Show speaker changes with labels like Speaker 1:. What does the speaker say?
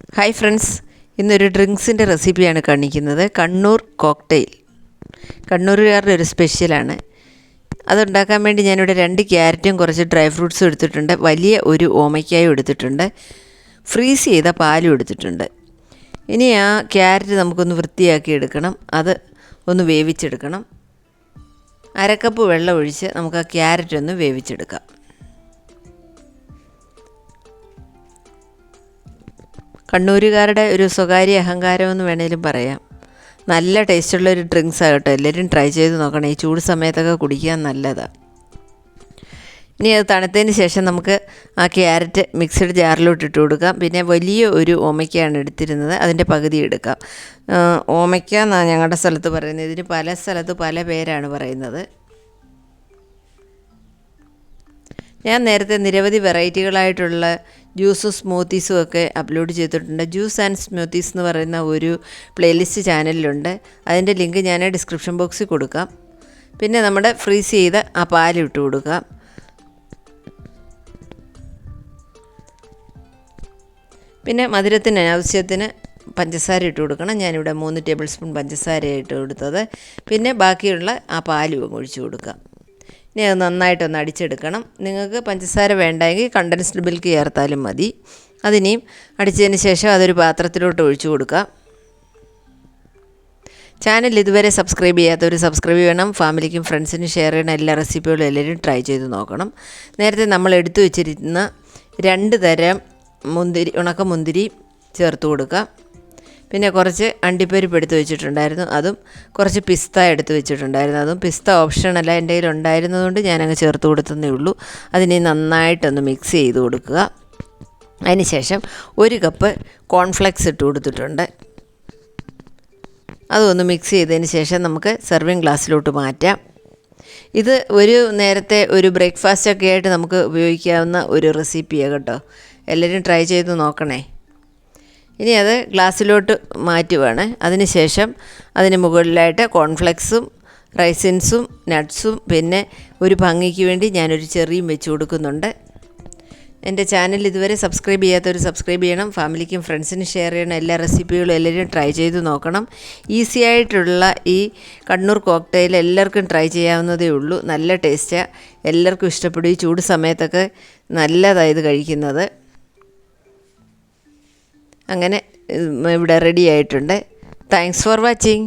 Speaker 1: Hi friends, ഇന്നൊരു ഡ്രിങ്ക്സിൻ്റെ റെസിപ്പിയാണ് കാണിക്കുന്നത്. കണ്ണൂർ കോക്ടെയിൽ. കണ്ണൂരുകാരുടെ ഒരു സ്പെഷ്യലാണ്. അതുണ്ടാക്കാൻ വേണ്ടി ഞാനിവിടെ 2 ക്യാരറ്റും കുറച്ച് ഡ്രൈ ഫ്രൂട്ട്സും എടുത്തിട്ടുണ്ട്. വലിയ ഒരു ഓമയ്ക്കായും എടുത്തിട്ടുണ്ട്. ഫ്രീസ് ചെയ്ത പാലും എടുത്തിട്ടുണ്ട്. ഇനി ആ ക്യാരറ്റ് നമുക്കൊന്ന് വൃത്തിയാക്കി എടുക്കണം. അത് ഒന്ന് വേവിച്ചെടുക്കണം. 1/2 കപ്പ് വെള്ളം ഒഴിച്ച് നമുക്ക് ആ ക്യാരറ്റ് ഒന്ന് വേവിച്ചെടുക്കാം. കണ്ണൂരുകാരുടെ ഒരു സ്വകാര്യ അഹങ്കാരമെന്ന് വേണേലും പറയാം. നല്ല ടേസ്റ്റുള്ളൊരു ഡ്രിങ്ക്സ് ആകട്ടെ, എല്ലാവരും ട്രൈ ചെയ്ത് നോക്കണം. ഈ ചൂട് സമയത്തൊക്കെ കുടിക്കാൻ നല്ലതാണ്. ഇനി അത് തണുത്തതിന് ശേഷം നമുക്ക് ആ ക്യാരറ്റ് മിക്സഡ് ജാറിലോട്ട് ഇട്ട് കൊടുക്കാം. പിന്നെ വലിയ ഒരു ഓമയ്ക്കയാണ് എടുത്തിരുന്നത്, അതിൻ്റെ പകുതി എടുക്കാം. ഓമയ്ക്ക എന്നാണ് ഞങ്ങളുടെ സ്ഥലത്ത് പറയുന്നത്. ഇതിന് പല സ്ഥലത്ത് പല പേരാണ് പറയുന്നത്. ഞാൻ നേരത്തെ നിരവധി വെറൈറ്റികളായിട്ടുള്ള ജ്യൂസും സ്മൂത്തീസും ഒക്കെ അപ്ലോഡ് ചെയ്തിട്ടുണ്ട്. ജ്യൂസ് ആൻഡ് സ്മൂത്തീസ് എന്ന് പറയുന്ന ഒരു പ്ലേലിസ്റ്റ് ചാനലിലുണ്ട്. അതിൻ്റെ ലിങ്ക് ഞാൻ ഡിസ്ക്രിപ്ഷൻ ബോക്സിൽ കൊടുക്കാം. പിന്നെ നമ്മുടെ ഫ്രീസ് ചെയ്ത ആ പാലിട്ട് കൊടുക്കാം. പിന്നെ മധുരത്തിന് ആവശ്യത്തിന് പഞ്ചസാര ഇട്ട് കൊടുക്കണം. ഞാനിവിടെ 3 ടേബിൾ സ്പൂൺ പഞ്ചസാര ഇട്ട് കൊടുത്തത്. പിന്നെ ബാക്കിയുള്ള ആ പാലും ഒഴിച്ച് കൊടുക്കാം. ഇനി അത് നന്നായിട്ടൊന്ന് അടിച്ചെടുക്കണം. നിങ്ങൾക്ക് പഞ്ചസാര വേണ്ടെങ്കിൽ കണ്ടൻസ്ഡ് മിൽക്ക് ചേർത്താലും മതി. അതിനെയും അടിച്ചതിന് ശേഷം അതൊരു പാത്രത്തിലോട്ട് ഒഴിച്ചു കൊടുക്കാം. ചാനൽ ഇതുവരെ സബ്സ്ക്രൈബ് ചെയ്യാത്തവർ സബ്സ്ക്രൈബ് ചെയ്യണം. ഫാമിലിക്കും ഫ്രണ്ട്സിനും ഷെയർ ചെയ്യണം. എല്ലാ റെസിപ്പികളും എല്ലാവരും ട്രൈ ചെയ്ത് നോക്കണം. നേരത്തെ നമ്മൾ എടുത്തു വെച്ചിരുന്ന 2 തരം ഉണക്കമുന്തിരി ചേർത്ത് കൊടുക്കാം. പിന്നെ കുറച്ച് അണ്ടിപ്പരിപ്പ് എടുത്ത് വെച്ചിട്ടുണ്ടായിരുന്നു, അതും കുറച്ച് പിസ്ത എടുത്ത് വെച്ചിട്ടുണ്ടായിരുന്നു. അതും പിസ്ത ഓപ്ഷനല്ല, എൻ്റെ കയ്യിൽ ഉണ്ടായിരുന്നതുകൊണ്ട് ഞാനങ്ങ് ചേർത്ത് കൊടുത്തതേ ഉള്ളൂ. അതിനെ നന്നായിട്ടൊന്ന് മിക്സ് ചെയ്ത് കൊടുക്കുക. അതിന് ശേഷം 1 കപ്പ് കോൺഫ്ലെക്സ് ഇട്ട് കൊടുത്തിട്ടുണ്ട്. അതൊന്ന് മിക്സ് ചെയ്തതിന് ശേഷം നമുക്ക് സെർവിങ് ഗ്ലാസ്സിലോട്ട് മാറ്റാം. ഇത് ഒരു നേരത്തെ ഒരു ബ്രേക്ക്ഫാസ്റ്റൊക്കെ ആയിട്ട് നമുക്ക് ഉപയോഗിക്കാവുന്ന ഒരു റെസിപ്പിയാണ് കേട്ടോ. എല്ലാവരും ട്രൈ ചെയ്ത് നോക്കണേ. ഇനി അത് ഗ്ലാസ്സിലോട്ട് മാറ്റുവാണ്. അതിന് ശേഷം അതിന് മുകളിലായിട്ട് കോൺഫ്ലെക്സും റൈസിൻസും നട്ട്സും പിന്നെ ഒരു ഭംഗിക്ക് വേണ്ടി ഞാനൊരു ചെറിയും വെച്ച് കൊടുക്കുന്നുണ്ട്. എൻ്റെ ചാനൽ ഇതുവരെ സബ്സ്ക്രൈബ് ചെയ്യാത്തവർ സബ്സ്ക്രൈബ് ചെയ്യണം. ഫാമിലിക്കും ഫ്രണ്ട്സിനും ഷെയർ ചെയ്യണം. എല്ലാ റെസിപ്പികളും എല്ലാവരും ട്രൈ ചെയ്ത് നോക്കണം. ഈസി ആയിട്ടുള്ള ഈ കണ്ണൂർ കോക്ടെയിൽ എല്ലാവർക്കും ട്രൈ ചെയ്യാവുന്നതേ ഉള്ളൂ. നല്ല ടേസ്റ്റാണ്, എല്ലാവർക്കും ഇഷ്ടപ്പെടും. ഈ ചൂട് സമയത്തൊക്കെ നല്ലതായത് കഴിക്കുന്നത്. അങ്ങനെ ഇവിടെ റെഡി ആയിട്ടുണ്ട്. Thanks for watching.